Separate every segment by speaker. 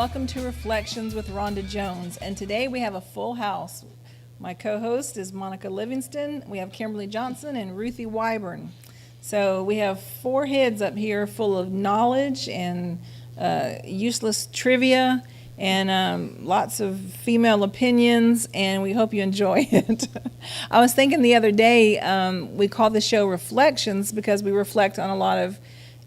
Speaker 1: welcome to Reflections with Rhonda Jones. And today we have a full house. My co-host is Monica Livingston. We have Kimberly Johnson and Ruthie Wyburn. So we have four heads up here full of knowledge and useless trivia and lots of female opinions, and we hope you enjoy it. I was thinking the other day, we call the show Reflections because we reflect on a lot of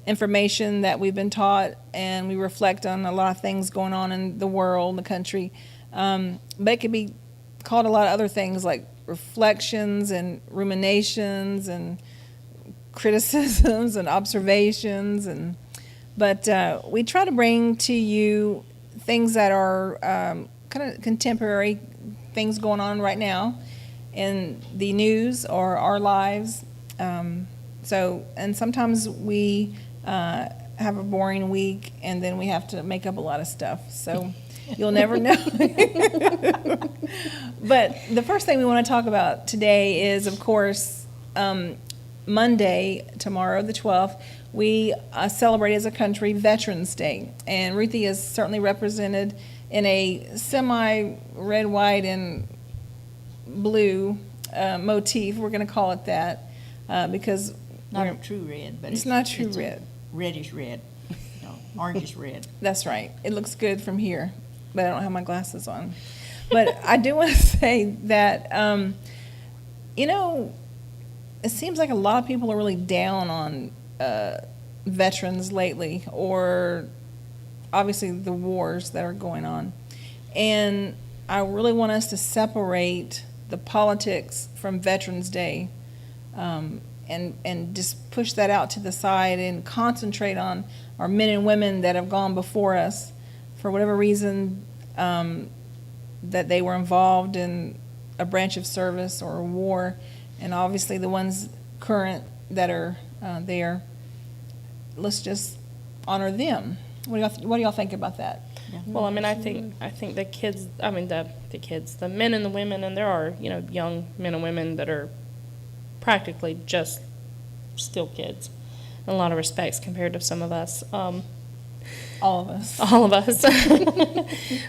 Speaker 1: information that we've been taught, and we reflect on a lot of things going on in the world, the country. But it could be called a lot of other things like reflections and ruminations and criticisms and observations. But we try to bring to you things that are kind of contemporary things going on right now in the news or our lives. And sometimes we have a boring week, and then we have to make up a lot of stuff. So you'll never know. But the first thing we want to talk about today is, of course, Monday, tomorrow, the 12th, we celebrate as a country Veterans Day. And Ruthie is certainly represented in a semi-red, white, and blue motif. We're going to call it that because
Speaker 2: not a true red, but
Speaker 1: it's not true red.
Speaker 2: Reddish red. No, orangish red.
Speaker 1: That's right. It looks good from here, but I don't have my glasses on. But I do want to say that, it seems like a lot of people are really down on veterans lately, or obviously the wars that are going on. And I really want us to separate the politics from Veterans Day, and just push that out to the side and concentrate on our men and women that have gone before us for whatever reason, that they were involved in a branch of service or a war, and obviously the ones current that are there. Let's just honor them. What do y'all think about that?
Speaker 3: Yeah. Well, I think the kids, the men and the women, and there are, young men and women that are practically just still kids in a lot of respects compared to some of us.
Speaker 1: All of us.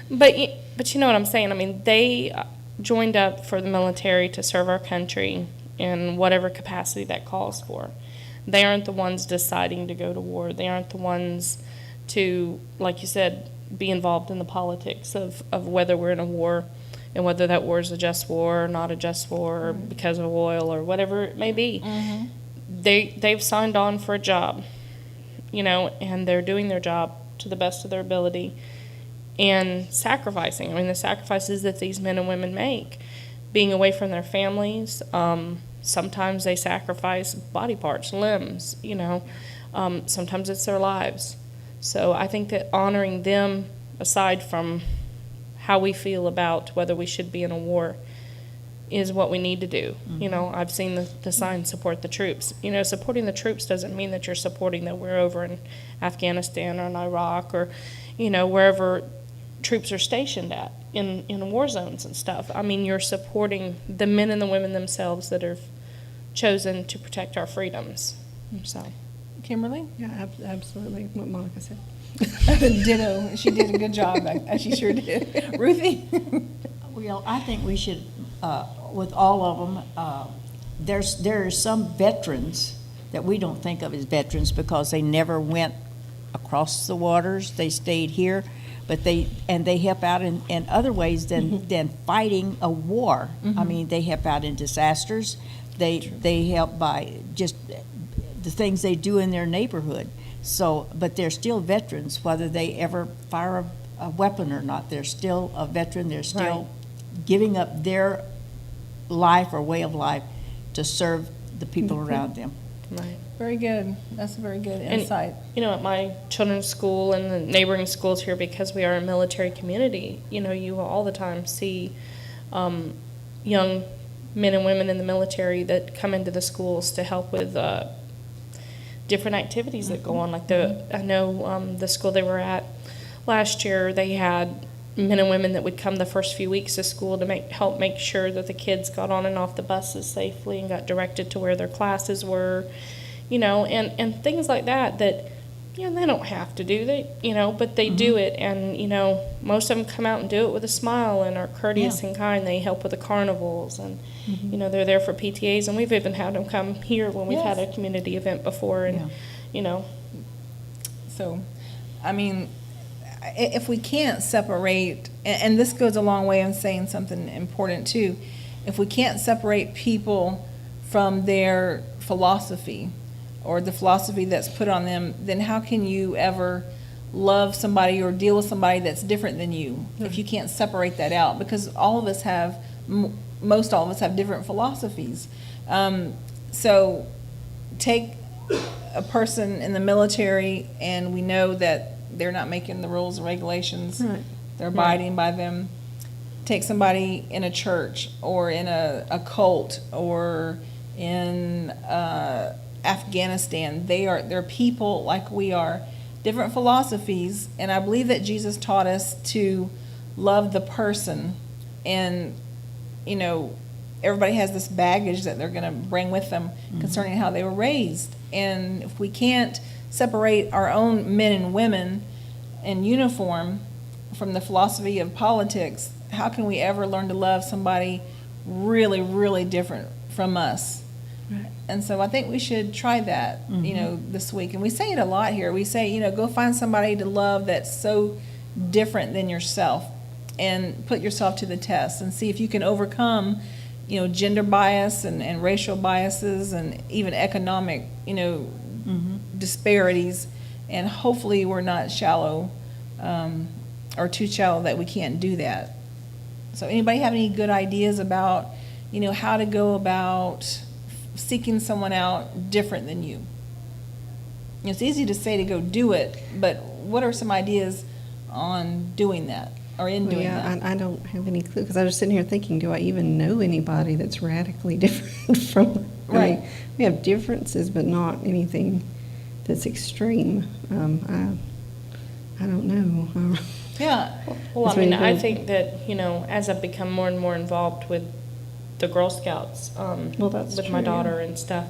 Speaker 3: But you know what I'm saying? They joined up for the military to serve our country in whatever capacity that calls for. They aren't the ones deciding to go to war. They aren't the ones to, like you said, be involved in the politics of whether we're in a war and whether that war is a just war or not a just war or because of oil or whatever it may be. Mm-hmm. They've signed on for a job, and they're doing their job to the best of their ability and sacrificing. The sacrifices that these men and women make, being away from their families. Sometimes they sacrifice body parts, limbs, sometimes it's their lives. So I think that honoring them, aside from how we feel about whether we should be in a war, is what we need to do. Mm-hmm. I've seen the sign, support the troops. Supporting the troops doesn't mean that you're supporting that we're over in Afghanistan or in Iraq or, wherever troops are stationed at in war zones and stuff. You're supporting the men and the women themselves that have chosen to protect our freedoms. So,
Speaker 1: Kimberly?
Speaker 4: Yeah, absolutely what Monica said.
Speaker 1: Ditto. She did a good job. She sure did. Ruthie?
Speaker 2: Well, I think we should, with all of them, there are some veterans that we don't think of as veterans because they never went across the waters. They stayed here, but they help out in other ways than fighting a war. Mm-hmm. They help out in disasters. They help by just the things they do in their neighborhood. So, but they're still veterans, whether they ever fire a weapon or not. They're still a veteran. They're still giving up their life or way of life to serve the people around them.
Speaker 3: Right.
Speaker 1: Very good. That's a very good insight.
Speaker 3: And, at my children's school and the neighboring schools here, because we are a military community, you all the time see young men and women in the military that come into the schools to help with different activities that go on. Like I know the school they were at last year, they had men and women that would come the first few weeks of school to help make sure that the kids got on and off the buses safely and got directed to where their classes were, and things like that Yeah, and they don't have to do that, but they do it. And, most of them come out and do it with a smile and are courteous
Speaker 2: Yeah.
Speaker 3: and kind. They help with the carnivals and, they're there for PTAs. And we've even had them come here when we've had a
Speaker 1: Yes.
Speaker 3: community event before. And,
Speaker 1: So, I mean, if we can't separate, and this goes a long way in saying something important too, if we can't separate people from their philosophy or the philosophy that's put on them, then how can you ever love somebody or deal with somebody that's different than you if you can't separate that out? Because all of us have, most all of us have different philosophies. So take a person in the military and we know that they're not making the rules and regulations.
Speaker 4: Right.
Speaker 1: They're abiding by them. Take somebody in a church or in a cult or in Afghanistan. They're people like we are, different philosophies, and I believe that Jesus taught us to love the person. And everybody has this baggage that they're going to bring with them concerning how they were raised. And if we can't separate our own men and women in uniform from the philosophy of politics, how can we ever learn to love somebody really, really different from us?
Speaker 4: Right.
Speaker 1: And so I think we should try that, this week. And we say it a lot here. We say, go find somebody to love that's so different than yourself and put yourself to the test and see if you can overcome, gender bias and racial biases and even economic, disparities. And hopefully we're not shallow or too shallow that we can't do that. So anybody have any good ideas about, how to go about seeking someone out different than you? It's easy to say to go do it, but what are some ideas on doing that or in doing that?
Speaker 4: I don't have any clue, because I was sitting here thinking, do I even know anybody that's radically different from,
Speaker 1: Right.
Speaker 4: we have differences, but not anything that's extreme. I don't know.
Speaker 1: Yeah.
Speaker 3: Well,
Speaker 4: That's
Speaker 3: I mean,
Speaker 4: really
Speaker 3: I
Speaker 4: good.
Speaker 3: think that, as I've become more and more involved with the Girl Scouts,
Speaker 4: Well, that's
Speaker 3: with
Speaker 4: true,
Speaker 3: my
Speaker 4: yeah.
Speaker 3: daughter and stuff,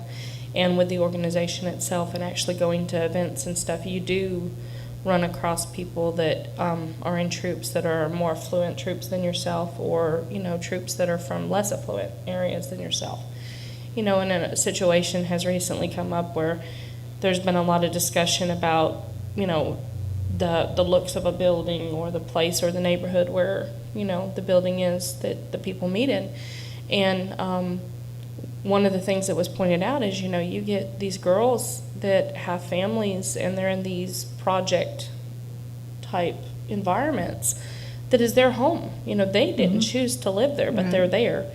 Speaker 3: and with the organization itself and actually going to events and stuff, you do run across people that are in troops that are more affluent troops than yourself, or, troops that are from less affluent areas than yourself. And a situation has recently come up where there's been a lot of discussion about, the looks of a building or the place or the neighborhood where, the building is that the people meet in. And one of the things that was pointed out is, you get these girls that have families and they're in these project type environments that is their home. They didn't choose to live there, but
Speaker 4: Right.
Speaker 3: they're there.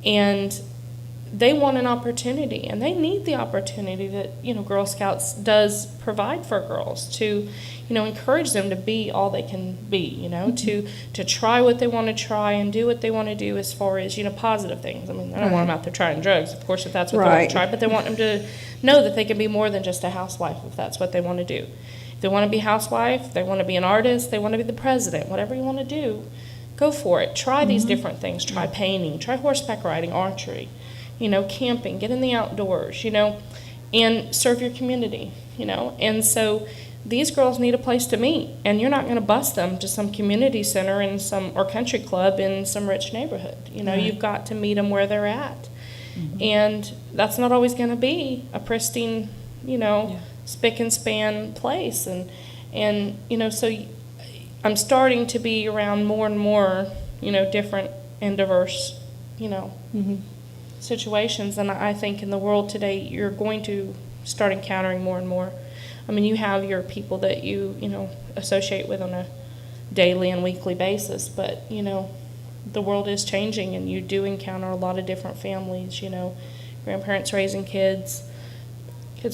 Speaker 3: And they want an opportunity, and they need the opportunity that, Girl Scouts does provide for girls to, encourage them to be all they can be, to try what they want to try and do what they want to do as far as, positive things. I mean, I don't want them out there trying drugs, of course, if that's what they want
Speaker 4: Right.
Speaker 3: to try, but they want them to know that they can be more than just a housewife if that's what they want to do. If they want to be a housewife, they want to be an artist, they want to be the president, whatever you want to do, go for it. Try these different things. Try painting, try horseback riding, archery, camping, get in the outdoors, and serve your community, And so these girls need a place to meet, and you're not going to bus them to some community center in or country club in some rich neighborhood. You've got to meet them where they're at. And that's not always going to be a pristine, spick and span place. And so I'm starting to be around more and more, different and diverse, situations. And I think in the world today, you're going to start encountering more and more. I mean, you have your people that you associate with on a daily and weekly basis, but, the world is changing, and you do encounter a lot of different families, grandparents raising kids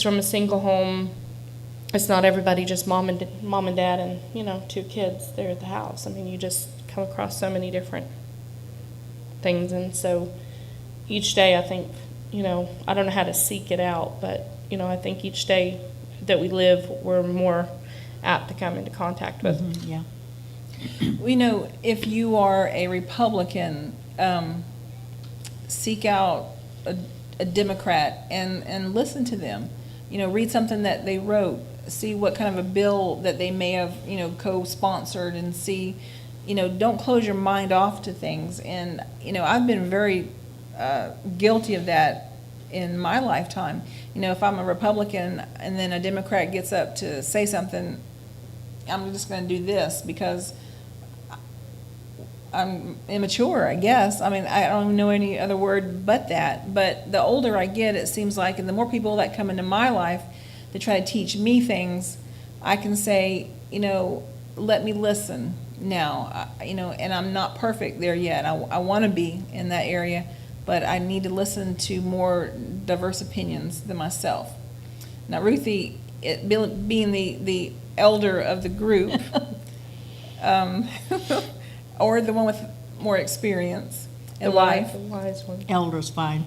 Speaker 3: from a single home. It's not everybody just mom and dad and, 2 kids there at the house. I mean, you just come across so many different things. And so each day, I think, I don't know how to seek it out, but, I think each day that we live, we're more apt to come into contact with.
Speaker 2: Yeah.
Speaker 1: If you are a Republican, seek out a Democrat and listen to them. read something that they wrote, see what kind of a bill that they may have, co-sponsored, and see, don't close your mind off to things. And, I've been very guilty of that in my lifetime. If I'm a Republican and then a Democrat gets up to say something, I'm just going to do this because I'm immature, I guess. I mean, I don't know any other word but that. But the older I get, it seems like, and the more people that come into my life to try to teach me things, I can say, let me listen now. And I'm not perfect there yet. I want to be in that area, but I need to listen to more diverse opinions than myself. Now, Ruthie, being the elder of the group, or the one with more experience in life.
Speaker 3: The wise one.
Speaker 2: Elder's fine.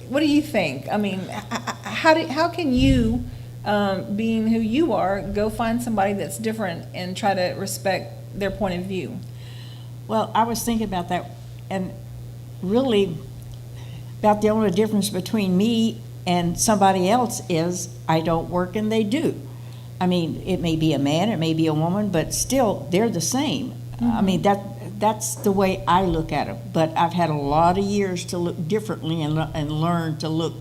Speaker 1: What do you think? I mean, how can you, being who you are, go find somebody that's different and try to respect their point of view?
Speaker 2: Well, I was thinking about that, and really about the only difference between me and somebody else is I don't work and they do. I mean, it may be a man, it may be a woman, but still, they're the same. Mm-hmm. I mean, that's the way I look at it. But I've had a lot of years to look differently and learn to look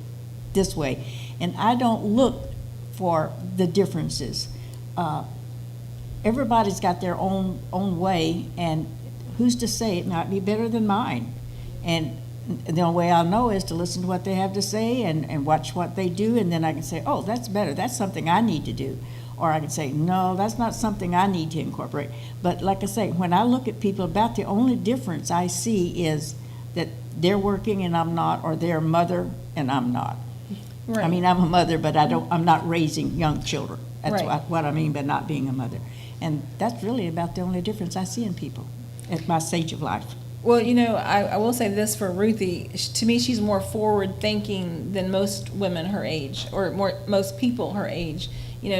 Speaker 2: this way. And I don't look for the differences. Everybody's got their own way, and who's to say it might be better than mine? And the only way I'll know is to listen to what they have to say and watch what they do, and then I can say, oh, that's better. That's something I need to do. Or I can say, no, that's not something I need to incorporate. But like I say, when I look at people, about the only difference I see is that they're working and I'm not, or they're a mother and I'm not.
Speaker 1: Right.
Speaker 2: I mean, I'm a mother, but I'm not raising young children. That's
Speaker 1: Right.
Speaker 2: what I mean by not being a mother. And that's really about the only difference I see in people at my stage of life.
Speaker 1: Well, I will say this for Ruthie. To me, she's more forward-thinking than most women her age, or most people her age.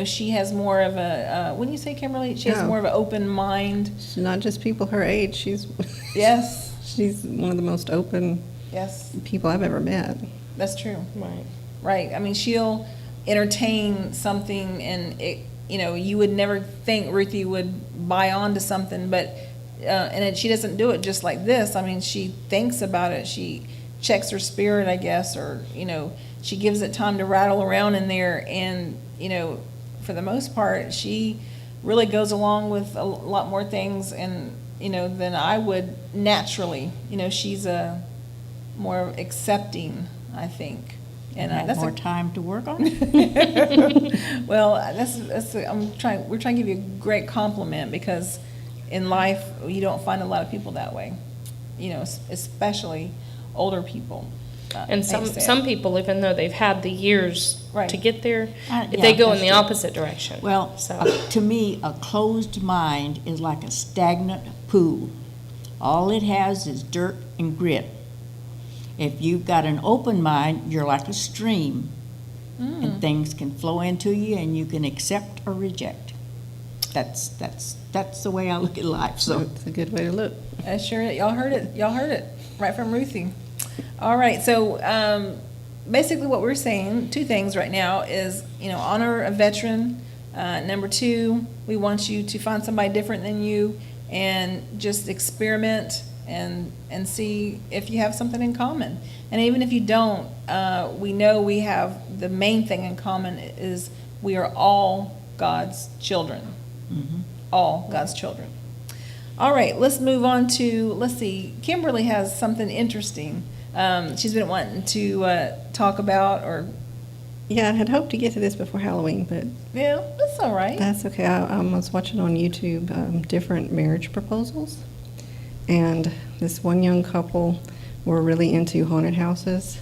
Speaker 1: She has more of a, wouldn't you say, Kimberly? She has
Speaker 4: Oh.
Speaker 1: more of an open mind.
Speaker 4: She's not just people her age. She's
Speaker 1: Yes,
Speaker 4: she's one of the most open
Speaker 1: yes,
Speaker 4: people I've ever met.
Speaker 1: that's true.
Speaker 3: Right.
Speaker 1: Right. I mean, she'll entertain something, and you would never think Ruthie would buy on to something, but she doesn't do it just like this. I mean, she thinks about it. She checks her spirit, I guess, or she gives it time to rattle around in there, and for the most part, she really goes along with a lot more things, and than I would naturally. She's a more accepting, I think. And
Speaker 2: Have
Speaker 1: that's
Speaker 2: more
Speaker 1: a,
Speaker 2: time to work on it.
Speaker 1: well, we're trying to give you a great compliment, because in life you don't find a lot of people that way, especially older people.
Speaker 3: And some people, even though they've had the years
Speaker 1: Right.
Speaker 3: to get there,
Speaker 2: Yeah,
Speaker 3: they go in
Speaker 2: that's
Speaker 3: the
Speaker 2: true.
Speaker 3: opposite direction.
Speaker 2: Well,
Speaker 3: So-
Speaker 2: to me, a closed mind is like a stagnant pool. All it has is dirt and grit. If you've got an open mind, you're like a stream, and things can flow into you, and you can accept or reject. That's the way I look at life. So
Speaker 4: It's a good way to look.
Speaker 1: Sure, y'all heard it right from Ruthie. All right, so basically what we're saying, two things right now is, honor a veteran. Number two, we want you to find somebody different than you and just experiment and see if you have something in common. And even if you don't, we know we have the main thing in common is we are all God's children. All God's children. All right, let's move on to, let's see, Kimberly has something interesting she's been wanting to talk about, or...
Speaker 4: Yeah, I had hoped to get to this before Halloween, but
Speaker 1: Yeah, that's all right.
Speaker 4: that's okay. I was watching on YouTube different marriage proposals, and this one young couple were really into haunted houses,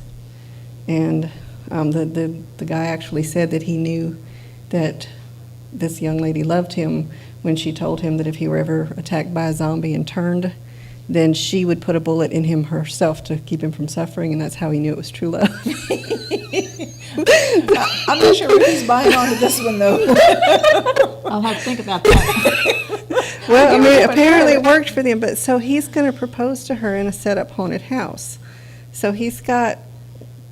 Speaker 4: and the guy actually said that he knew that this young lady loved him when she told him that if he were ever attacked by a zombie and turned, then she would put a bullet in him herself to keep him from suffering, and that's how he knew it was true love.
Speaker 1: I'm not sure Ruthie's buying onto this one, though.
Speaker 2: I'll have to think about that.
Speaker 4: Well, I mean, apparently it worked for them, but so he's going to propose to her in a set-up haunted house. So he's got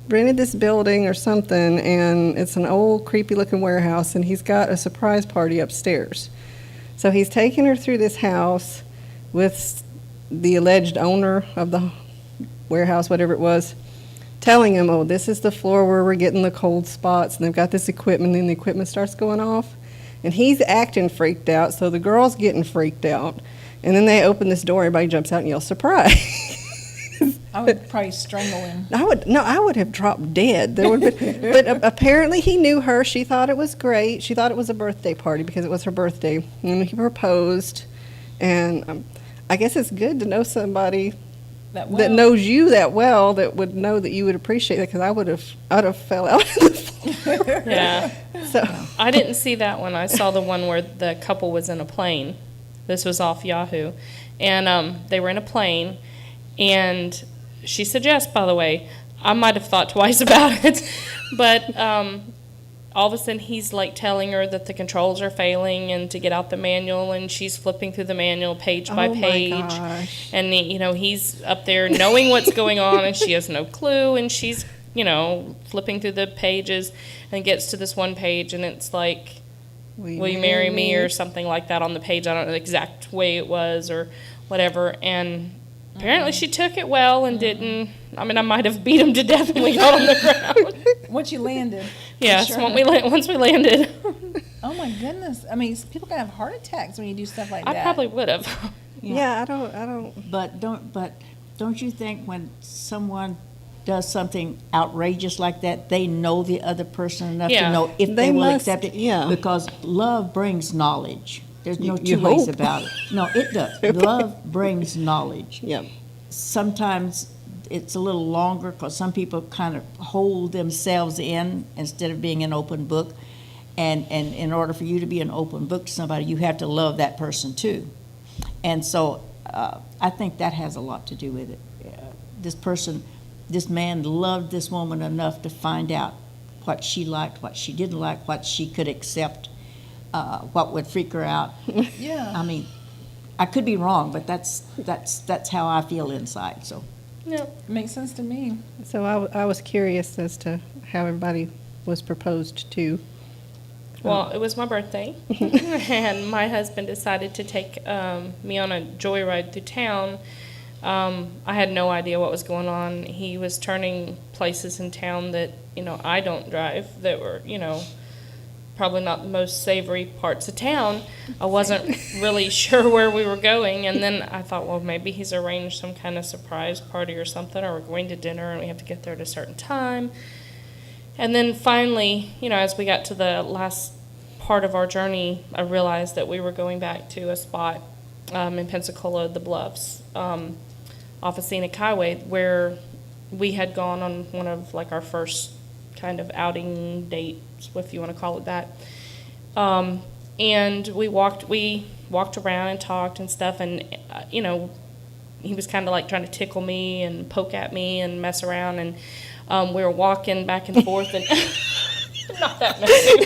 Speaker 4: rented this building or something, and it's an old, creepy-looking warehouse, and he's got a surprise party upstairs. So he's taking her through this house with the alleged owner of the warehouse, whatever it was, telling him, oh, this is the floor where we're getting the cold spots, and they've got this equipment, and then the equipment starts going off. And he's acting freaked out, so the girl's getting freaked out. And then they open this door, everybody jumps out and yells, surprise.
Speaker 1: I would probably strangle him.
Speaker 4: I would have dropped dead. There would be, but apparently he knew her. She thought it was great. She thought it was a birthday party because it was her birthday. And he proposed. And I guess it's good to know somebody that knows you that well, that would know that you would appreciate it, because I'd have fell out on the floor.
Speaker 3: Yeah.
Speaker 4: So
Speaker 3: I didn't see that one. I saw the one where the couple was in a plane. This was off Yahoo. And they were in a plane. And she suggests, by the way, I might have thought twice about it, but all of a sudden he's like telling her that the controls are failing and to get out the manual, and she's flipping through the manual page by page.
Speaker 4: My gosh.
Speaker 3: And he's up there knowing what's going on, and she has no clue, and she's flipping through the pages and gets to this one page, and it's like, will you marry me, or something like that on the page. I don't know the exact way it was or whatever. And apparently she took it well and didn't. I mean, I might have beat him to death when we got on the ground.
Speaker 1: Once you landed.
Speaker 3: Yes,
Speaker 1: Sure.
Speaker 3: once we landed.
Speaker 1: Oh my goodness. I mean, people can have heart attacks when you do stuff like that.
Speaker 3: I probably would have.
Speaker 4: Yeah, I don't.
Speaker 2: But don't you think when someone does something outrageous like that, they know the other person enough
Speaker 3: Yeah.
Speaker 2: to know if
Speaker 4: They
Speaker 2: they will
Speaker 4: must,
Speaker 2: accept it?
Speaker 4: yeah.
Speaker 2: Because love brings knowledge. There's no
Speaker 4: You
Speaker 2: two ways
Speaker 4: hope.
Speaker 2: about it. No, it does.
Speaker 4: Okay.
Speaker 2: Love brings knowledge.
Speaker 4: Yeah.
Speaker 2: Sometimes it's a little longer because some people kind of hold themselves in instead of being an open book. And in order for you to be an open book to somebody, you have to love that person too. And so I think that has a lot to do with it. This man loved this woman enough to find out what she liked, what she didn't like, what she could accept, what would freak her out.
Speaker 1: Yeah.
Speaker 2: I mean, I could be wrong, but that's how I feel inside. So
Speaker 3: Yeah.
Speaker 1: Makes sense to me.
Speaker 4: So I was curious as to how everybody was proposed to.
Speaker 3: Well, it was my birthday, and my husband decided to take me on a joyride through town. I had no idea what was going on. He was turning places in town that, I don't drive, that were, probably not the most savory parts of town. I wasn't really sure where we were going, and then I thought, well, maybe he's arranged some kind of surprise party or something, or we're going to dinner and we have to get there at a certain time. And then finally, as we got to the last part of our journey, I realized that we were going back to a spot in Pensacola, the Bluffs, off of Scenic Highway, where we had gone on one of our first kind of outing dates, if you want to call it that. And we walked around and talked and stuff, and he was kind of trying to tickle me and poke at me and mess around, and we were walking back and forth, and not that messy.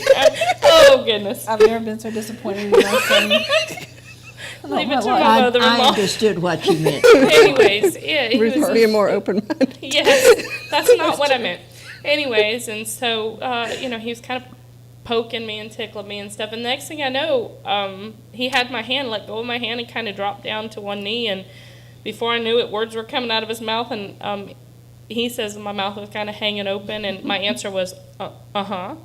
Speaker 3: Oh goodness!
Speaker 1: I've never been so disappointed in my son.
Speaker 3: Leave it to my
Speaker 2: I
Speaker 3: mother-in-law.
Speaker 2: understood what you meant.
Speaker 3: Anyways, yeah, he
Speaker 4: Ruth
Speaker 3: was
Speaker 4: being more open-minded.
Speaker 3: Yes, that's not what I meant. Anyways, and so, he was kind of poking me and tickling me and stuff. And the next thing I know, he had my hand, let go of my hand, and kind of dropped down to one knee. And before I knew it, words were coming out of his mouth. And he says my mouth was kind of hanging open. And my answer was, uh-huh.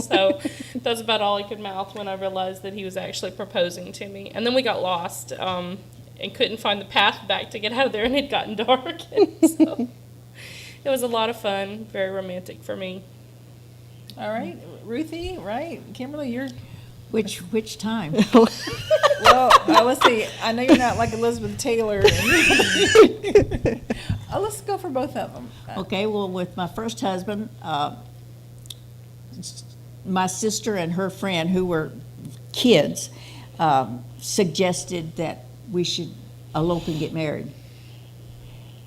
Speaker 3: So that was about all I could mouth when I realized that he was actually proposing to me. And then we got lost and couldn't find the path back to get out of there, and it had gotten dark. And so it was a lot of fun, very romantic for me.
Speaker 1: All right, Ruthie, right? Kimberly, you're.
Speaker 2: Which time?
Speaker 1: Well, let's see. I know you're not like Elizabeth Taylor. Let's go for both of them.
Speaker 2: Okay, well, with my first husband, my sister and her friend, who were kids, suggested that we should elope and get married.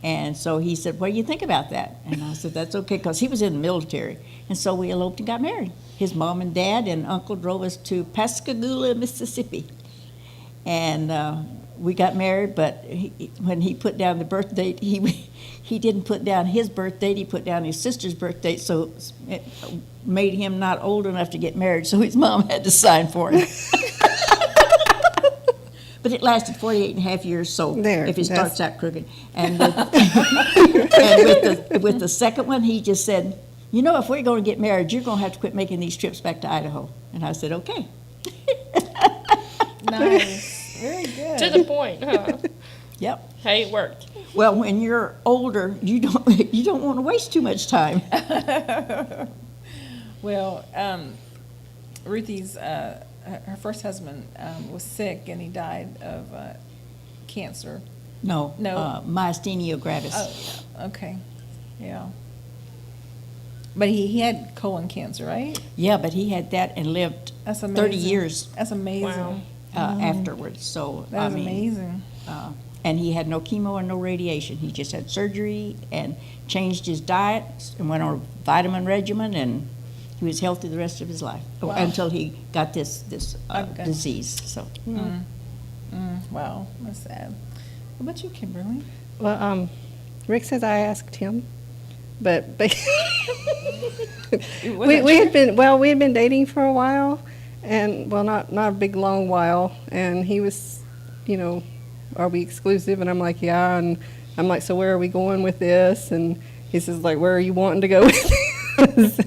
Speaker 2: And so he said, what do you think about that? And I said, that's okay, because he was in the military. And so we eloped and got married. His mom and dad and uncle drove us to Pascagoula, Mississippi. and we got married. But when he put down the birth date, he didn't put down his birth date. He put down his sister's birth date, so it made him not old enough to get married. So his mom had to sign for him. But it lasted 48 and a half years, so
Speaker 4: There,
Speaker 2: if it
Speaker 4: that's-
Speaker 2: starts out crooked. And with, with the second one, he just said, you know, if we're going to get married, you're going to have to quit making these trips back to Idaho. And I said, okay.
Speaker 1: Nice. Very good.
Speaker 3: To the point, huh?
Speaker 2: Yep.
Speaker 3: Hey, it worked.
Speaker 2: Well, when you're older, you don't want to waste too much time.
Speaker 1: Well, Ruthie's her first husband was sick and he died of cancer.
Speaker 2: No,
Speaker 1: No.
Speaker 2: myasthenia gravis.
Speaker 1: Oh, yeah. Okay. Yeah. But he had colon cancer, right?
Speaker 2: Yeah, but he had that and lived
Speaker 1: That's amazing.
Speaker 2: 30 years
Speaker 1: That's amazing.
Speaker 3: Wow.
Speaker 2: afterwards. So
Speaker 1: That
Speaker 2: I
Speaker 1: is
Speaker 2: mean,
Speaker 1: amazing.
Speaker 2: and he had no chemo and no radiation. He just had surgery and changed his diet and went on a vitamin regimen, and he was healthy the rest of his life
Speaker 1: Wow.
Speaker 2: until he got this
Speaker 1: Okay.
Speaker 2: disease. So
Speaker 1: Wow, that's sad. What about you, Kimberly?
Speaker 4: Well, Rick says I asked him, but we had been dating for a while, and well, not a big long while, and he was, are we exclusive? And I'm like, yeah, and I'm like, so where are we going with this? And he says, like, where are you wanting to go with this?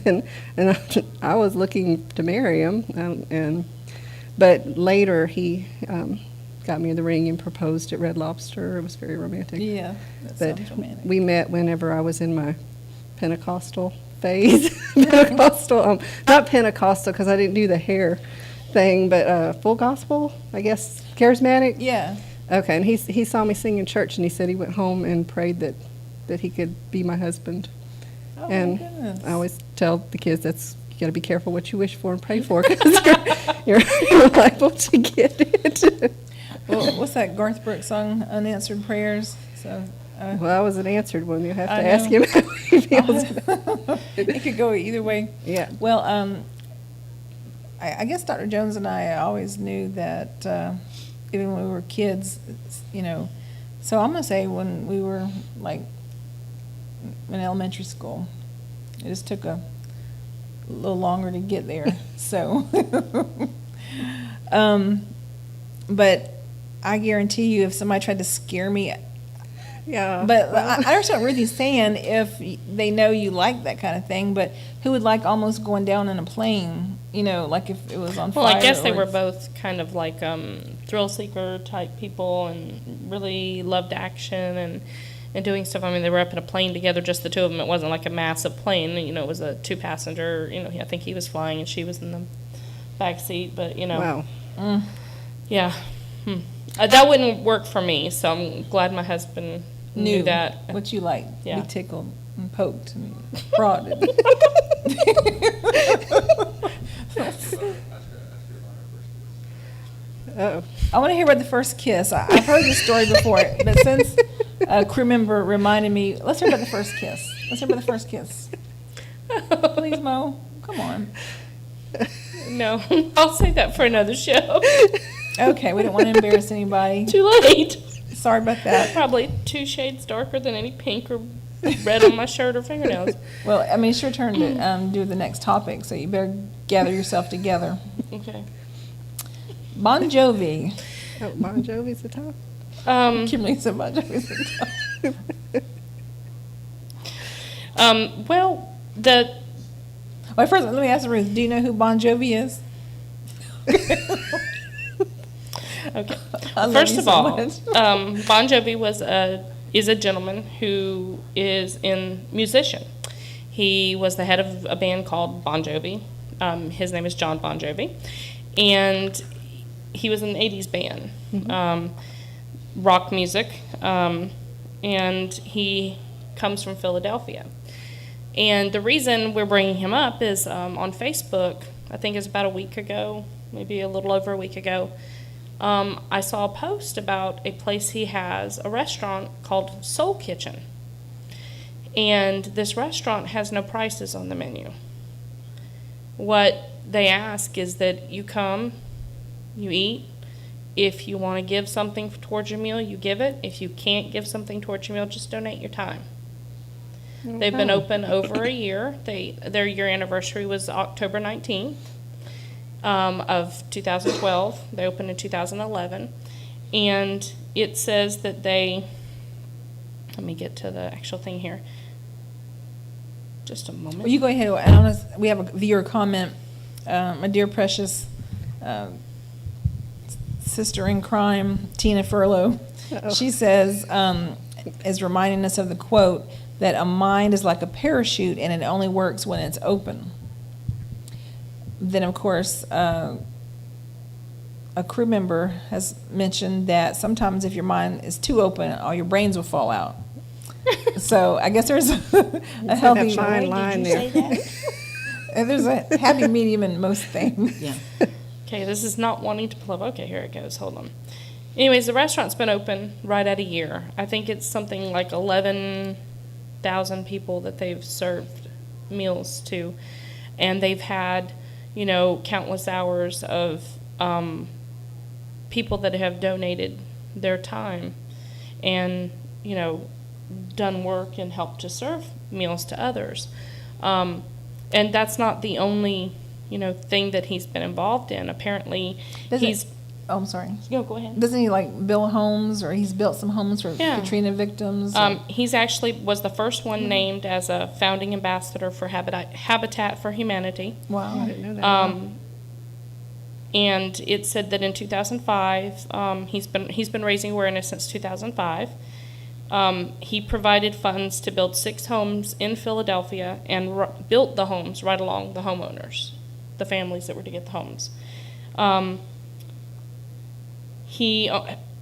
Speaker 4: and I was looking to marry him, but later he got me the ring and proposed at Red Lobster. It was very romantic.
Speaker 1: Yeah, that
Speaker 4: But
Speaker 1: sounds romantic.
Speaker 4: we met whenever I was in my Pentecostal phase. Pentecostal, not Pentecostal because I didn't do the hair thing, but full gospel, I guess, charismatic.
Speaker 1: Yeah.
Speaker 4: Okay, and he saw me sing in church, and he said he went home and prayed that he could be my husband.
Speaker 1: Oh,
Speaker 4: And
Speaker 1: my goodness.
Speaker 4: I always tell the kids you got to be careful what you wish for and pray for because you're liable to get it.
Speaker 1: Well, what's that Garth Brooks song, Unanswered Prayers? So,
Speaker 4: Well, that was an answered one. You have to
Speaker 1: I
Speaker 4: ask
Speaker 1: know.
Speaker 4: him how he feels.
Speaker 1: it could go either way.
Speaker 4: Yeah.
Speaker 1: Well, I guess Dr. Jones and I always knew that even when we were kids, so I'm going to say when we were like in elementary school, it just took a little longer to get there. So, but I guarantee you if somebody tried to scare me,
Speaker 4: Yeah.
Speaker 1: but I understand what Ruthie's saying if they know you like that kind of thing, but who would like almost going down in a plane, like if it was on fire?
Speaker 3: Well, I guess they
Speaker 1: or-
Speaker 3: were both kind of like thrill seeker type people and really loved action and doing stuff. I mean, they were up in a plane together, just the two of them. It wasn't like a massive plane. It was a two-passenger. I think he was flying and she was in the back seat. But,
Speaker 4: Wow.
Speaker 3: yeah. That wouldn't work for me, so I'm glad my husband knew that.
Speaker 1: what you like,
Speaker 3: Yeah.
Speaker 1: be tickled and poked and prodded.
Speaker 4: Oh.
Speaker 1: I want to hear about the first kiss. I've heard this story before, but since a crew member reminded me, let's hear about the first kiss. Let's hear about the first kiss. Please, Mo. Come on.
Speaker 3: No, I'll save that for another show.
Speaker 1: Okay, we don't want to embarrass anybody.
Speaker 3: Too late.
Speaker 1: Sorry about that.
Speaker 3: Probably 2 shades darker than any pink or red on my shirt or fingernails.
Speaker 1: Well, I mean, it's your turn to do the next topic, so you better gather yourself together.
Speaker 3: Okay.
Speaker 1: Bon Jovi.
Speaker 4: Oh, Bon Jovi's the top.
Speaker 1: Kimberly said Bon Jovi's the top.
Speaker 3: Well,
Speaker 1: Well, first, let me ask Ruth, do you know who Bon Jovi is?
Speaker 3: okay.
Speaker 1: I love
Speaker 3: First
Speaker 1: you
Speaker 3: of
Speaker 1: so
Speaker 3: all,
Speaker 1: much.
Speaker 3: Bon Jovi is a gentleman who is a musician. He was the head of a band called Bon Jovi. His name is John Bon Jovi, and he was in an '80s band, rock music, and he comes from Philadelphia. And the reason we're bringing him up is on Facebook, I think it's about a week ago, maybe a little over a week ago, I saw a post about a place he has, a restaurant called Soul Kitchen. And this restaurant has no prices on the menu. What they ask is that you come, you eat, If you want to give something towards your meal, you give it. If you can't give something towards your meal, just donate your time. They've been open over a year. Their year anniversary was October 19th of 2012. They opened in 2011. And it says that let me get to the actual thing here. Just a moment.
Speaker 1: Well, you go ahead. I don't know, we have a viewer comment. My dear precious sister in crime, Tina Furlow. She says, is reminding us of the quote that a mind is like a parachute and it only works when it's open. Then, of course, a crew member has mentioned that sometimes if your mind is too open, all your brains will fall out. So I guess there's a healthy
Speaker 4: fine line there.
Speaker 1: and there's a happy medium in most things.
Speaker 2: Yeah.
Speaker 3: Okay, this is not wanting to plug. Okay, here it goes. Hold on. Anyways, the restaurant's been open right at a year. I think it's something like 11,000 people that they've served meals to. And they've had, countless hours of people that have donated their time and, done work and helped to serve meals to others. And that's not the only, thing that he's been involved in. Apparently,
Speaker 1: Oh, I'm sorry.
Speaker 3: Go ahead.
Speaker 1: Doesn't he build homes, or he's built some homes for
Speaker 3: Yeah.
Speaker 1: Katrina victims?
Speaker 3: He's actually was the first one named as a founding ambassador for Habitat for Humanity.
Speaker 1: Wow.
Speaker 4: I didn't know that.
Speaker 3: And it said that in 2005, he's been raising awareness since 2005. He provided funds to build 6 homes in Philadelphia and built the homes right along the homeowners, the families that were to get the homes. He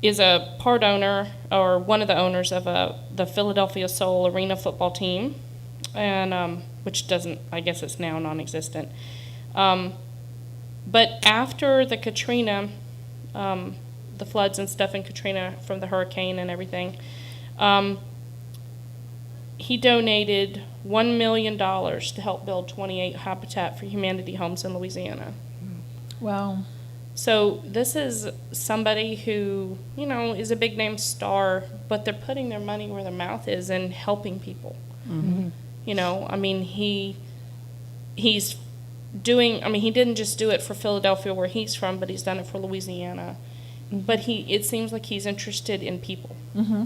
Speaker 3: is a part owner, or one of the owners of the Philadelphia Soul Arena football team, and which doesn't, I guess it's now non-existent. But after the Katrina, the floods and stuff in Katrina from the hurricane and everything, he donated $1 million to help build 28 Habitat for Humanity homes in Louisiana.
Speaker 1: Wow.
Speaker 3: So this is somebody who, is a big name star, but they're putting their money where their mouth is and helping people.
Speaker 2: Mm-hmm.
Speaker 3: He's doing, he didn't just do it for Philadelphia where he's from, but he's done it for Louisiana. But it seems like he's interested in people.
Speaker 1: Mm-hmm.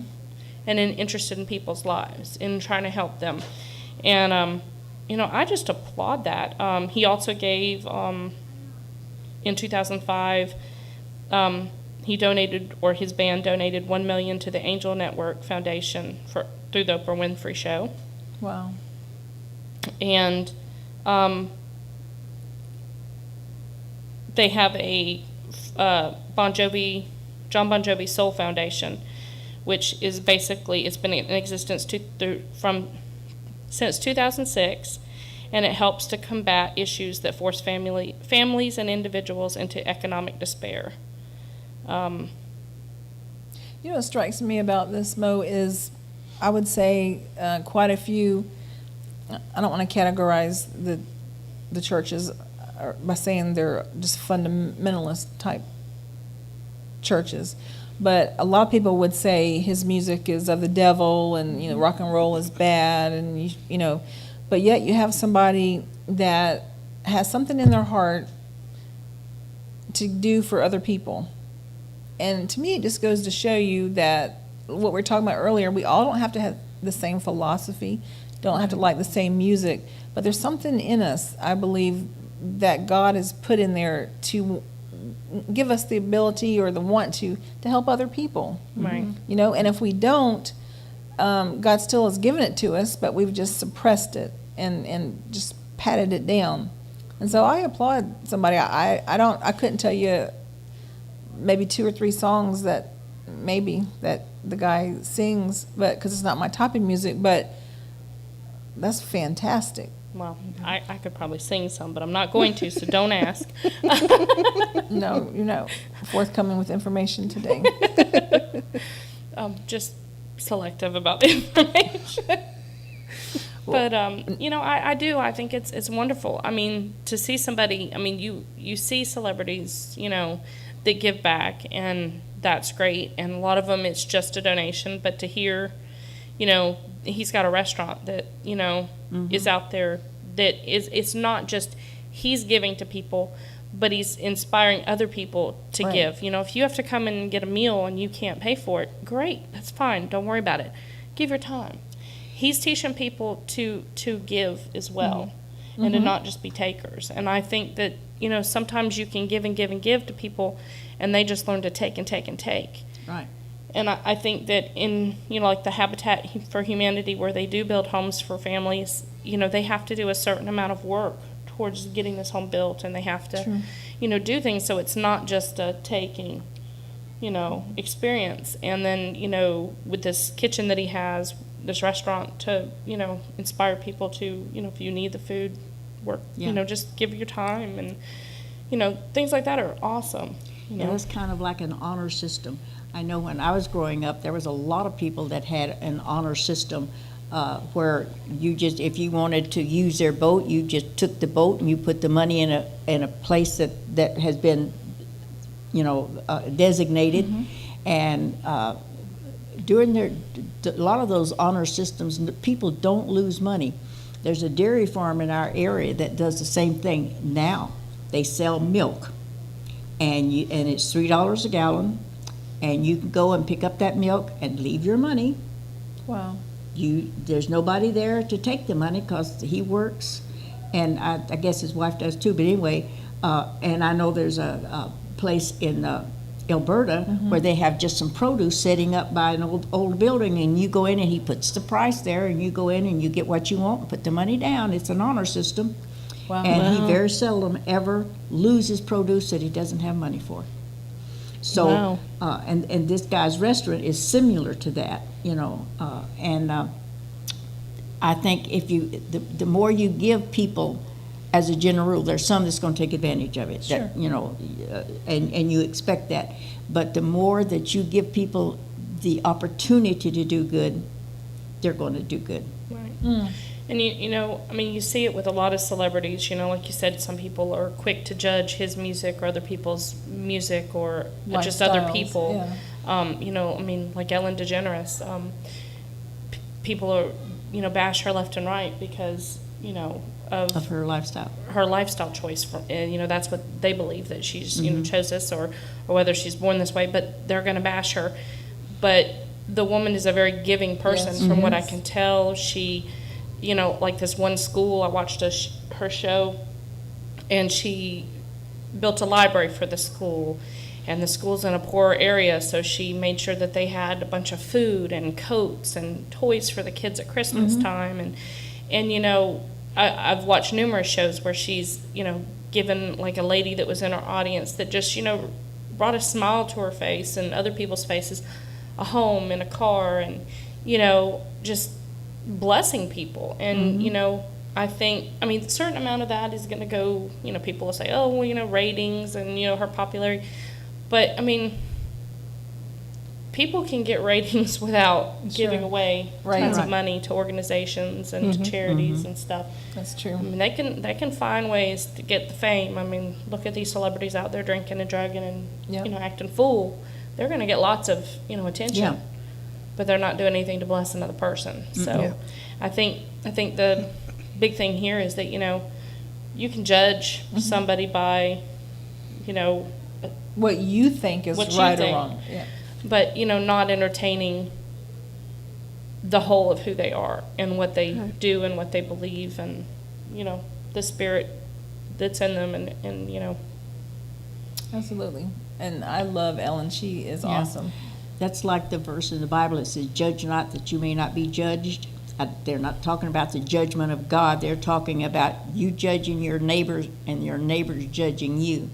Speaker 3: And interested in people's lives, in trying to help them. And, I just applaud that. He also gave, in 2005, he donated, or his band donated $1 million to the Angel Network Foundation through the Oprah Winfrey Show.
Speaker 1: Wow.
Speaker 3: And they have a John Bon Jovi Soul Foundation, which is basically, it's been in existence since 2006, and it helps to combat issues that force families and individuals into economic despair.
Speaker 1: What strikes me about this, Mo, is I would say quite a few, I don't want to categorize the churches by saying they're just fundamentalist type churches, but a lot of people would say his music is of the devil and, rock and roll is bad and, but yet you have somebody that has something in their heart to do for other people. And to me, it just goes to show you that what we were talking about earlier, we all don't have to have the same philosophy, don't have to like the same music, but there's something in us, I believe, that God has put in there to give us the ability or the want to help other people.
Speaker 3: Right.
Speaker 1: And if we don't, God still has given it to us, but we've just suppressed it and just patted it down. And so I applaud somebody. I couldn't tell you maybe 2 or 3 songs that the guy sings, but because it's not my type of music, but that's fantastic.
Speaker 3: Well, I could probably sing some, but I'm not going to, so don't ask.
Speaker 1: No, you're not forthcoming with information today.
Speaker 3: Just selective about the information. But, I do. I think it's wonderful. To see somebody, you see celebrities, that give back, and that's great. And a lot of them, it's just a donation. But to hear, he's got a restaurant that, is out there that is, it's not just he's giving to people, but he's inspiring other people to
Speaker 1: Right.
Speaker 3: give. If you have to come in and get a meal and you can't pay for it, great, that's fine. Don't worry about it. Give your time. He's teaching people to give as well, and to not just be takers. And I think that, sometimes you can give and give and give to people, and they just learn to take and take and take.
Speaker 2: Right.
Speaker 3: And I think that in, like the Habitat for Humanity, where they do build homes for families, they have to do a certain amount of work towards getting this home built, and they have to, do things so it's not just a taking, experience. And then, with this kitchen that he has, this restaurant, to, inspire people to, if you need the food, work,
Speaker 2: Yeah.
Speaker 3: just give your time, and, things like that are awesome.
Speaker 2: Yeah, it's kind of like an honor system. I know when I was growing up, there was a lot of people that had an honor system where you just, if you wanted to use their boat, you just took the boat and you put the money in a place that has been, designated. And during a lot of those honor systems, people don't lose money. There's a dairy farm in our area that does the same thing now. They sell milk, and it's $3 a gallon, and you can go and pick up that milk and leave your money.
Speaker 1: Wow.
Speaker 2: There's nobody there to take the money because he works, and I guess his wife does too. But anyway, and I know there's a place in Alberta where they have just some produce setting up by an old building, and you go in and he puts the price there, and you go in and you get what you want and put the money down. It's an honor system.
Speaker 1: Wow.
Speaker 2: And he very seldom ever loses produce that he doesn't have money for. So,
Speaker 3: Wow.
Speaker 2: And this guy's restaurant is similar to that, I think if the more you give people, as a general rule, there's some that's going to take advantage of it.
Speaker 1: Sure.
Speaker 2: That, and you expect that. But the more that you give people the opportunity to do good, they're going to do good.
Speaker 3: Right. And you see it with a lot of celebrities, like you said, some people are quick to judge his music or other people's music, or just other
Speaker 1: Lifestyles,
Speaker 3: people.
Speaker 1: yeah.
Speaker 3: Like Ellen DeGeneres, people are, bash her left and right because,
Speaker 2: Of her lifestyle.
Speaker 3: her lifestyle choice. And, that's what they believe, that she's, chose this, or whether she's born this way, but they're going to bash her. But the woman is a very giving person,
Speaker 1: Yes,
Speaker 3: from
Speaker 1: she
Speaker 3: what I
Speaker 1: is.
Speaker 3: can tell. She, like this one school, I watched her show, and she built a library for the school, and the school's in a poor area, so she made sure that they had a bunch of food and coats and toys for the kids at Christmas time. And I've watched numerous shows where she's, given, like a lady that was in our audience that just, brought a smile to her face and other people's faces, a home and a car, and, just blessing people. And, I think, a certain amount of that is going to go, people will say, oh, well, ratings and, her popularity. But, people can get ratings without giving
Speaker 1: Sure.
Speaker 3: away
Speaker 1: Right.
Speaker 3: tons
Speaker 2: Right.
Speaker 3: of money to organizations and to charities and stuff.
Speaker 1: That's true.
Speaker 3: They can find ways to get the fame. Look at these celebrities out there drinking and drugging and
Speaker 1: Yep.
Speaker 3: acting fool. They're going to get lots of attention,
Speaker 2: Yeah.
Speaker 3: but they're not doing anything to bless another person. So,
Speaker 2: Yeah.
Speaker 3: I think the big thing here is that you can judge somebody by
Speaker 1: What you think is
Speaker 3: What you
Speaker 1: right or
Speaker 3: think.
Speaker 1: wrong. Yeah.
Speaker 3: but not entertaining the whole of who they are and what they do and what they believe, and the spirit that's in them, and
Speaker 1: Absolutely. And I love Ellen. She is
Speaker 2: Yeah.
Speaker 1: awesome.
Speaker 2: That's like the verse in the Bible that says, judge not that you may not be judged. They're not talking about the judgment of God. They're talking about you judging your neighbors and your neighbors judging you.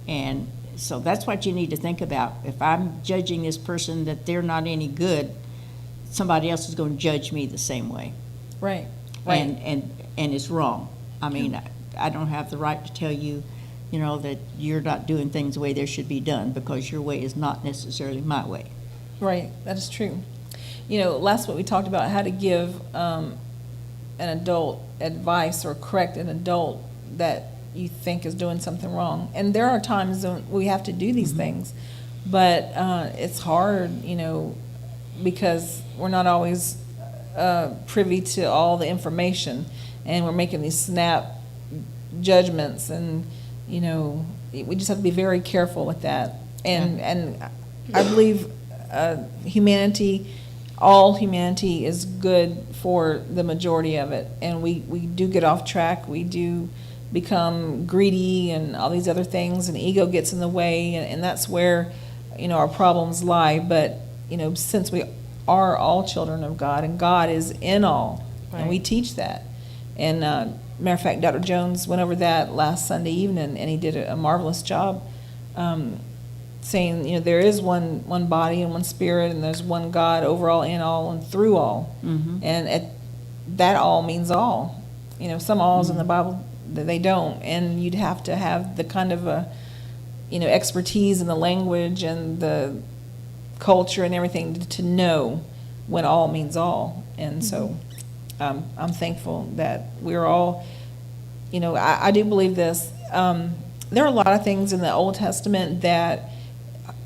Speaker 2: And so that's what you need to think about. If I'm judging this person that they're not any good, somebody else is going to judge me the same way.
Speaker 1: Right. Right.
Speaker 2: And it's wrong. I don't have the right to tell you, that you're not doing things the way they should be done, because your way is not necessarily my way.
Speaker 1: Right, that is true. Last week we talked about how to give an adult advice or correct an adult that you think is doing something wrong. And there are times when we have to do these things, but it's hard, you know, because we're not always privy to all the information, and we're making these snap judgments, and you know, we just have to be very careful with that. And I believe humanity, all humanity is good for the majority of it, and we do get off track. We do become greedy and all these other things, and ego gets in the way, and that's where, you know, our problems lie. But you know, since we are all children of God, and God is in all, and we teach that. And matter of fact, Dr. Jones went over that last Sunday evening, and he did a marvelous job, saying, you know, there is one body and one spirit, and there's one God over all, in all, and through all. And that all means all. You know, some alls in the Bible that they don't, and you'd have to have the kind of a, you know, expertise in the language and the culture and everything to know when all means all. And so I'm thankful that we're all, you know, I do believe this. There are a lot of things in the Old Testament that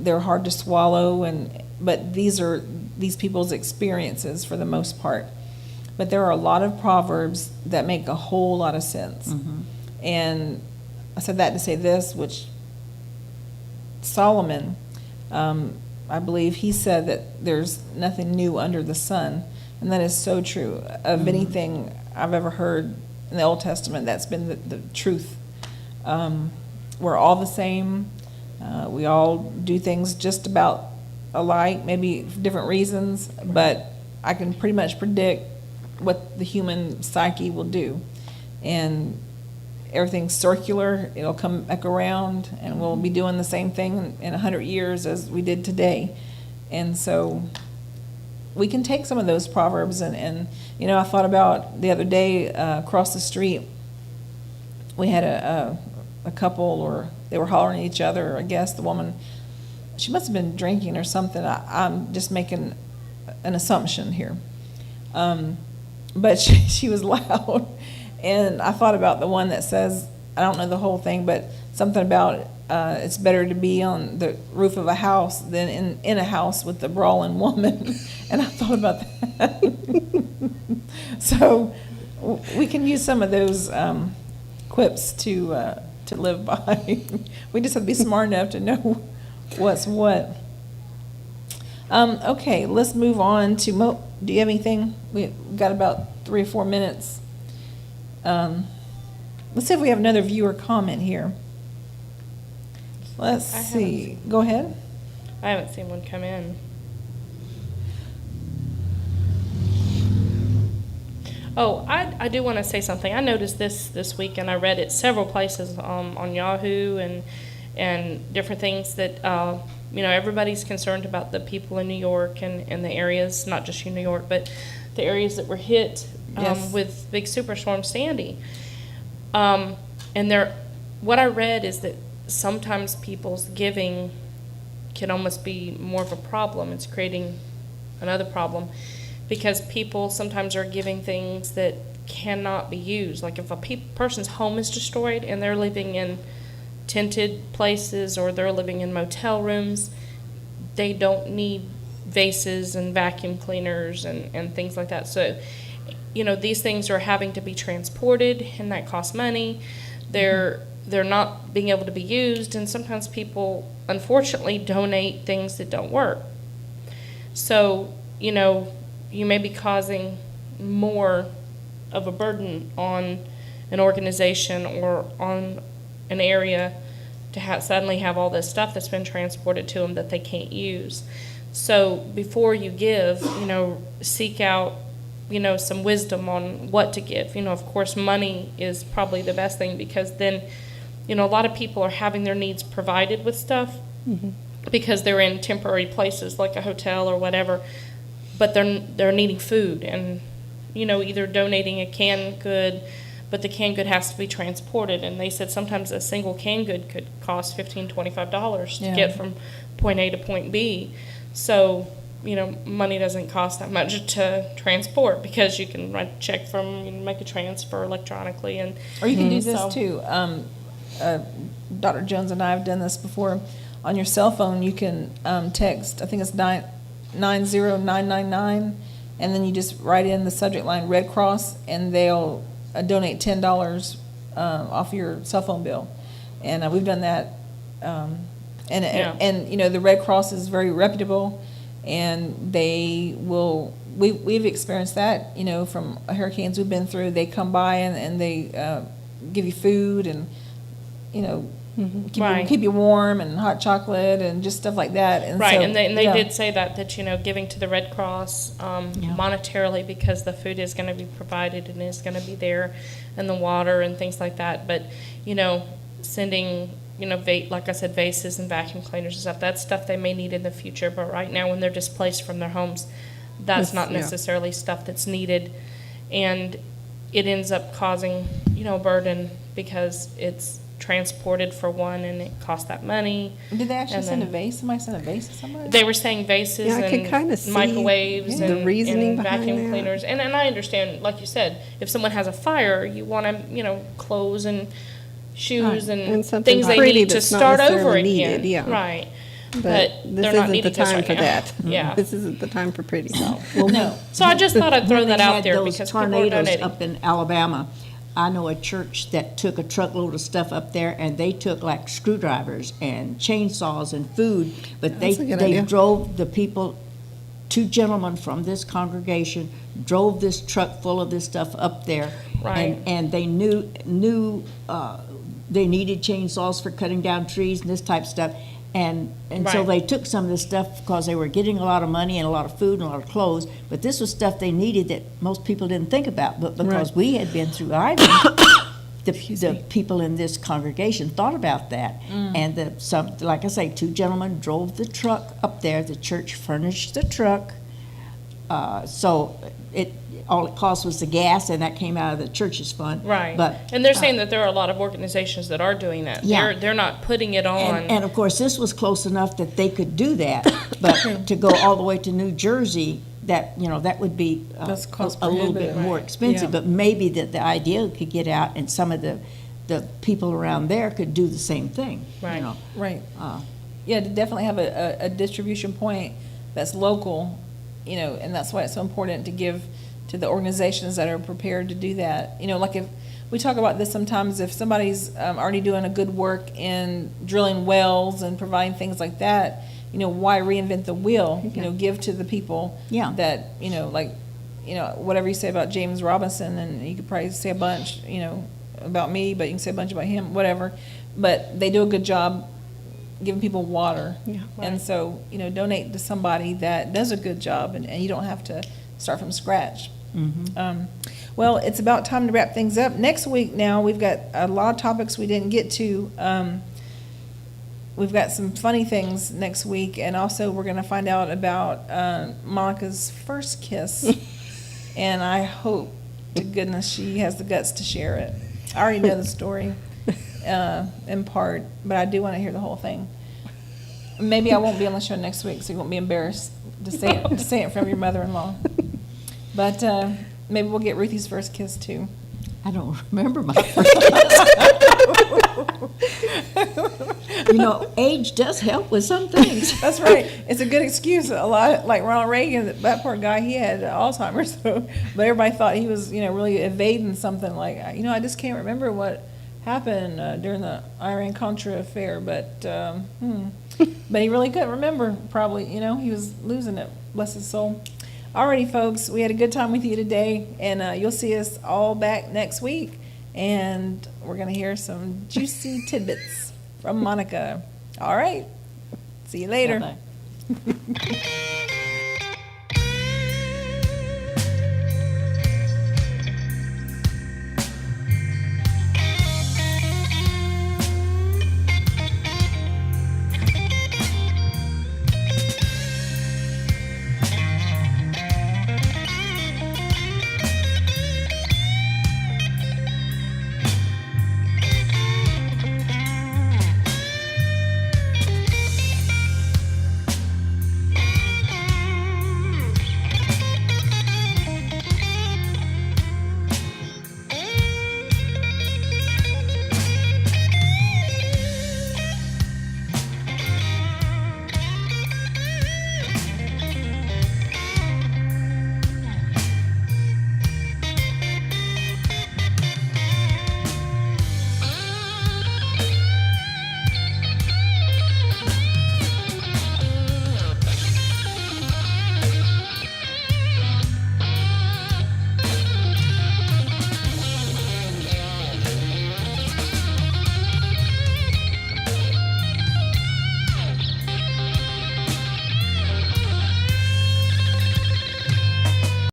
Speaker 1: they're hard to swallow, but these are these people's experiences for the most part. But there are a lot of proverbs that make a whole lot of sense. And I said that to say this, which Solomon, I believe he said that there's nothing new under the sun, and that is so true. Of anything I've ever heard in the Old Testament, that's been the truth. We're all the same. We all do things just about alike, maybe for different reasons, but I can pretty much predict what the human psyche will do. And everything's circular, it'll come back around, and we'll be doing the same thing in 100 years as we did today. And so we can take some of those proverbs, and you know, I thought about the other day, across the street, we had a couple, or they were hollering at each other. I guess the woman, she must have been drinking or something. I'm just making an assumption here. But she was loud. And I thought about the one that says, I don't know the whole thing, but something about it's better to be on the roof of a house than in a house with the brawling woman. And I thought about that. So we can use some of those quips to live by. We just have to be smart enough to know what's what. Okay, let's move on to do you have anything? We've got about 3 or 4 minutes. Let's see if we have another viewer comment here. Let's see. Go ahead.
Speaker 3: I haven't seen one come in. Oh, I do want to say something. I noticed this week, and I read it several places on Yahoo and different things that you know, everybody's concerned about the people in New York and the areas, not just in New York, but the areas that were hit with big superstorm Sandy. And what I read is that sometimes people's giving can almost be more of a problem. It's creating another problem because people sometimes are giving things that cannot be used. Like if a person's home is destroyed and they're living in tented places or they're living in motel rooms, they don't need vases and vacuum cleaners and things like that. So, you know, these things are having to be transported, and that costs money. They're not being able to be used, and sometimes people, unfortunately, donate things that don't work. So, you know, you may be causing more of a burden on an organization or on an area to suddenly have all this stuff that's been transported to them that they can't use. So before you give, you know, seek out, you know, some wisdom on what to give. You know, of course, money is probably the best thing because then, you know, a lot of people are having their needs provided with stuff because they're in temporary places like a hotel or whatever, but they're needing food and, you know, either donating a canned good, but the canned good has to be transported. And they said sometimes a single canned good could cost $15, $25 to get from point A to point B. So, you know, money doesn't cost that much to transport because you can write a check you can make a transfer electronically.
Speaker 1: Or you can do this too. Dr. Jones and I have done this before. On your cell phone, you can text, I think it's 90999, and then you just write in the subject line Red Cross, and they'll donate $10 off your cell phone bill. And we've done that. And you know, the Red Cross is very reputable, and they will. We've experienced that, you know, from hurricanes we've been through. They come by and they give you food and, you know, keep you warm and hot chocolate and just stuff like that. And
Speaker 3: Right,
Speaker 1: so,
Speaker 3: and they
Speaker 1: yeah.
Speaker 3: did say that, you know, giving to the Red Cross monetarily, because the food is going to be provided and is going to be there, and the water and things like that. But, you know, sending, you know, like I said, vases and vacuum cleaners and stuff, that's stuff they may need in the future. But right now, when they're displaced from their homes, that's not necessarily stuff that's needed. And it ends up causing, you know, a burden, because it's transported for one, and it costs that money.
Speaker 1: Did they actually
Speaker 3: And
Speaker 1: send a
Speaker 3: then-
Speaker 1: vase? Somebody sent a vase to somebody?
Speaker 3: They were saying vases
Speaker 4: Yeah, I could kinda
Speaker 3: and
Speaker 4: see
Speaker 3: microwaves
Speaker 4: the
Speaker 3: and,
Speaker 4: reasoning
Speaker 3: and
Speaker 4: behind
Speaker 3: vacuum
Speaker 4: that.
Speaker 3: cleaners. And I understand, like you said, if someone has a fire, you want to, you know, clothes and shoes and,
Speaker 4: And something
Speaker 3: things they
Speaker 4: pretty
Speaker 3: need to
Speaker 4: that's not
Speaker 3: start over
Speaker 4: necessarily
Speaker 3: again.
Speaker 4: needed, yeah.
Speaker 3: Right.
Speaker 4: But
Speaker 3: But
Speaker 4: this
Speaker 3: they're not
Speaker 4: isn't the
Speaker 3: needing this
Speaker 4: time
Speaker 3: right
Speaker 4: for
Speaker 3: now.
Speaker 4: that.
Speaker 3: Yeah.
Speaker 4: This isn't the time for pretty.
Speaker 2: Well,
Speaker 1: No.
Speaker 3: So I just thought I'd throw
Speaker 2: when
Speaker 3: that
Speaker 2: they
Speaker 3: out
Speaker 2: had
Speaker 3: there,
Speaker 2: those
Speaker 3: because people are
Speaker 2: tornadoes
Speaker 3: donating.
Speaker 2: up in Alabama, I know a church that took a truckload of stuff up there, and they took like screwdrivers and chainsaws and food, but
Speaker 4: That's a good
Speaker 2: they
Speaker 4: idea.
Speaker 2: drove the people, two gentlemen from this congregation drove this truck full of this stuff up there.
Speaker 3: Right.
Speaker 2: And they knew they needed chainsaws for cutting down trees and this type of stuff. And so
Speaker 3: Right.
Speaker 2: they took some of this stuff because they were getting a lot of money and a lot of food and a lot of clothes. But this was stuff they needed that most people didn't think about. But because
Speaker 4: Right.
Speaker 2: we had been through Ivan, the people in this congregation thought about that. And like I say, two gentlemen drove the truck up there. The church furnished the truck. So all it cost was the gas, and that came out of the church's fund.
Speaker 3: Right.
Speaker 2: But
Speaker 3: And they're saying that there are a lot of organizations that are doing that.
Speaker 2: Yeah.
Speaker 3: They're not putting it on.
Speaker 2: And of course, this was close enough that they could do that, but to go all the way to New Jersey, that would be
Speaker 1: That's cost
Speaker 2: a little bit
Speaker 1: prohibitive.
Speaker 2: more expensive,
Speaker 1: Yeah.
Speaker 2: but maybe that the idea could get out, and some of the people around there could do the same thing, you
Speaker 3: Right.
Speaker 2: know.
Speaker 1: Right.
Speaker 2: Uh,
Speaker 1: Yeah, to definitely have a distribution point that's local, you know, and that's why it's so important to give to the organizations that are prepared to do that. You know, like if, we talk about this sometimes, if somebody's already doing a good work in drilling wells and providing things like that, you know, why reinvent the wheel? You know, give to the people
Speaker 2: Yeah.
Speaker 1: that, you know, like, you know, whatever you say about James Robinson, and you could probably say a bunch, you know, about me, but you can say a bunch about him, whatever. But they do a good job giving people water.
Speaker 4: Yeah.
Speaker 1: And so, you know, donate to somebody that does a good job, and you don't have to start from scratch. Well, it's about time to wrap things up. Next week now, we've got a lot of topics we didn't get to. We've got some funny things next week, and also we're going to find out about Monica's first kiss. And I hope to goodness she has the guts to share it. I already know the story in part, but I do want to hear the whole thing. Maybe I won't be on the show next week, so you won't be embarrassed to say it from your mother-in-law. But maybe we'll get Ruthie's first kiss too.
Speaker 2: I don't remember my first You know, age does help with some things.
Speaker 1: That's right. It's a good excuse. A lot like Ronald Reagan, that poor guy, he had Alzheimer's, so but everybody thought he was, you know, really evading something. Like, you know, I just can't remember what happened during the Iran-Contra affair, but but he really couldn't remember. Probably, you know, he was losing it. Bless his soul. Alrighty, folks, we had a good time with you today, and you'll see us all back next week, and we're gonna hear some juicy tidbits from Monica. All right, see you later.
Speaker 2: Bye-bye.